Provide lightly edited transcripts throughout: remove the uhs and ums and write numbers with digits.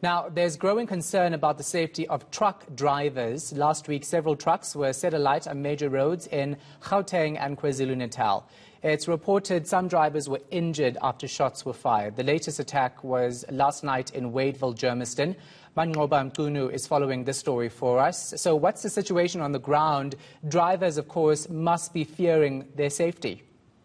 Now, there's growing concern about the safety of truck drivers. Last week, several trucks were set alight on major roads in Gauteng and Kwazulu-Natal. It's reported some drivers were injured after shots were fired. The latest attack was last night in Wadeville, Germiston. Mangoba Mkunu is following this story for us. So what's the situation on the ground? Drivers, of course, must be fearing their safety.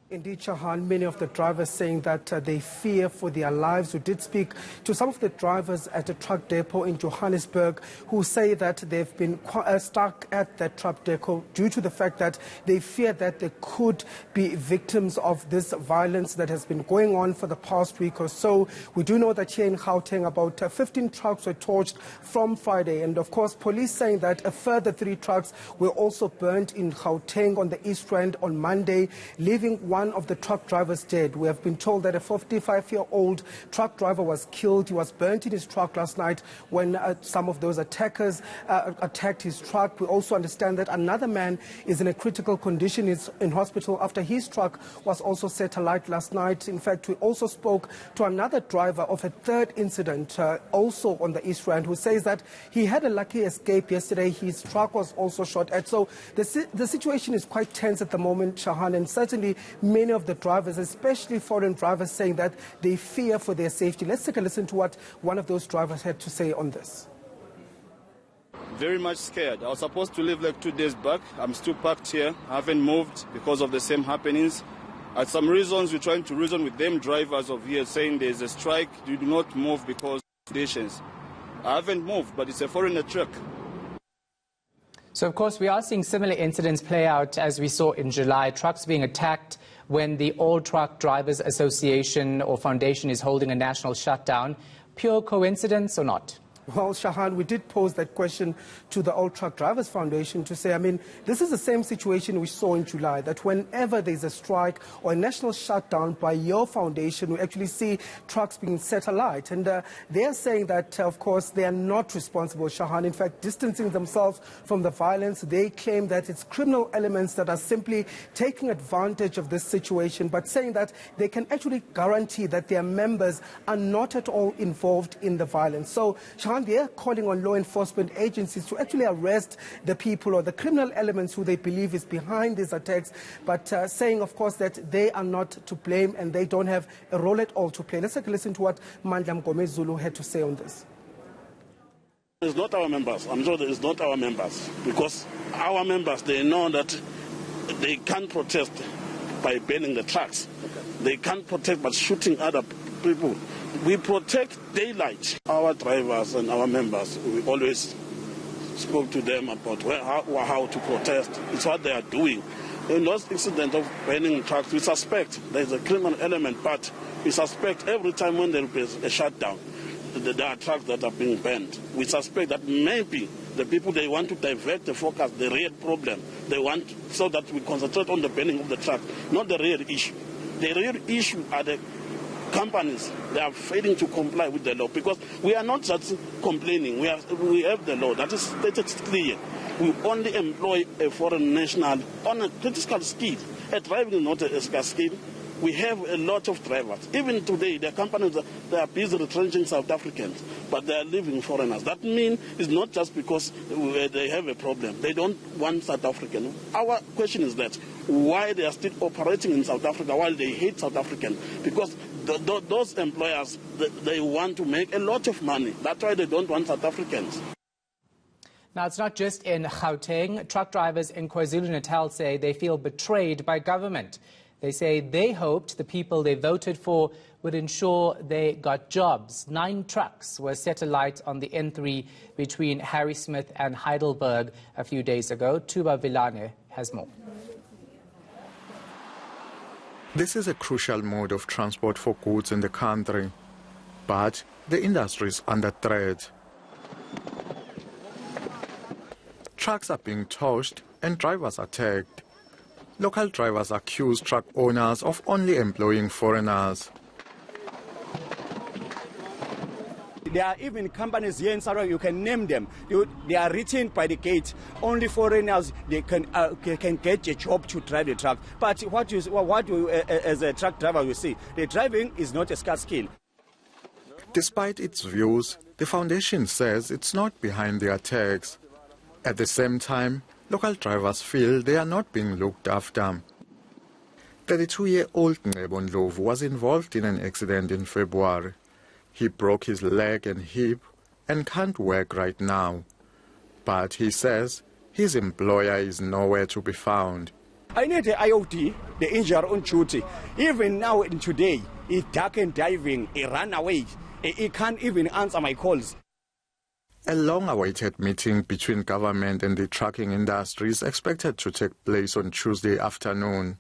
Indeed, Shahan, many of the drivers saying that they fear for their lives. We did speak to some of the drivers at a truck depot in Johannesburg who say that they've been stuck at that truck depot due to the fact that they fear that they could be victims of this violence that has been going on for the past week or so. We do know that here in Gauteng, about 15 trucks were torched from Friday. And of course, police saying that a further 3 trucks were also burnt in Gauteng on the East Rand on Monday, leaving one of the truck drivers dead. We have been told that a 55-year-old truck driver was killed. He was burnt in his truck last night when some of those attackers attacked his truck. We also understand that another man is in a critical condition. He's in hospital after his truck was also set alight last night. In fact, we also spoke to another driver of a third incident, also on the East Rand, who says that he had a lucky escape yesterday. His truck was also shot at. So the situation is quite tense at the moment, Shahan, and certainly many of the drivers, especially foreign drivers, saying that they fear for their safety. Let's take a listen to what one of those drivers had to say on this. Very much scared. I was supposed to leave like 2 days back. I'm still parked here. I haven't moved because of the same happenings. At some reasons, we're trying to reason with them drivers of here, saying there's a strike. You do not move because of conditions. I haven't moved, but it's a foreigner truck. So, of course, we are seeing similar incidents play out as we saw in July. Trucks being attacked when the All Truck Drivers Association or Foundation is holding a national shutdown. Pure coincidence or not? Well, Shahan, we did pose that question to the All Truck Drivers Foundation to say, I mean, this is the same situation we saw in July, that whenever there's a strike or a national shutdown by your foundation, we actually see trucks being set alight. And they're saying that, of course, they are not responsible, Shahan. In fact, distancing themselves from the violence, they claim that it's criminal elements that are simply taking advantage of this situation, but saying that they can actually guarantee that their members are not at all involved in the violence. So, Shahan, they are calling on law enforcement agencies to actually arrest the people or the criminal elements who they believe is behind these attacks, but saying, of course, that they are not to blame and they don't have a role at all to play. Let's take a listen to what Mandla Zulu had to say on this. It's not our members. I'm sure it's not our members, because our members, they know that they can't protest by burning the trucks. They can't protest by shooting other people. We protect daylight. Our drivers and our members, we always spoke to them about how to protest. It's what they are doing. In those incidents of burning trucks, we suspect there's a criminal element, but we suspect every time when there is a shutdown, there are trucks that are being burned. We suspect that maybe the people, they want to divert the focus, the real problem. They want so that we concentrate on the burning of the truck, not the real issue. The real issue are the companies. They are failing to comply with the law, because we are not just complaining. We have the law that is stated clear. We only employ a foreign national on a critical skill. A driving is not a scarce skill. We have a lot of drivers. Even today, the companies, they are busy retrenching South Africans, but they are leaving foreigners. That means it's not just because they have a problem. They don't want South African. Our question is that why they are still operating in South Africa while they hate South Africans? Because those employers, they want to make a lot of money. That's why they don't want South Africans. Now, it's not just in Gauteng. Truck drivers in KwaZulu-Natal say they feel betrayed by government. They say they hoped the people they voted for would ensure they got jobs. 9 trucks were set alight on the N3 between Harrismith and Heidelberg a few days ago. Tuba Villane has more. This is a crucial mode of transport for goods in the country, but the industry is under threat. Trucks are being torched and drivers attacked. Local drivers accuse truck owners of only employing foreigners. There are even companies here in South Africa, you can name them. They are written by the gate. Only foreigners they can get a job to drive the truck. But what you as a truck driver, you see, the driving is not a scarce skill. Despite its views, the foundation says it's not behind the attacks. At the same time, local drivers feel they are not being looked after. 32-year-old Ncebo Ndlovu was involved in an accident in February. He broke his leg and hip and can't work right now. But he says his employer is nowhere to be found. I need the IOD, the injury on duty. Even now, in today, he's dark and diving, he ran away. He can't even answer my calls. A long-awaited meeting between government and the trucking industry is expected to take place on Tuesday afternoon.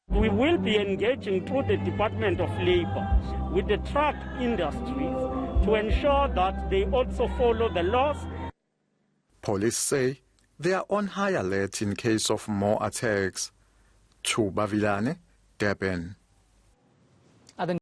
We will be engaging through the Department of Labour with the truck industries to ensure that they also follow the laws. Police say they are on high alert in case of more attacks. Thuba Vilane, Durban.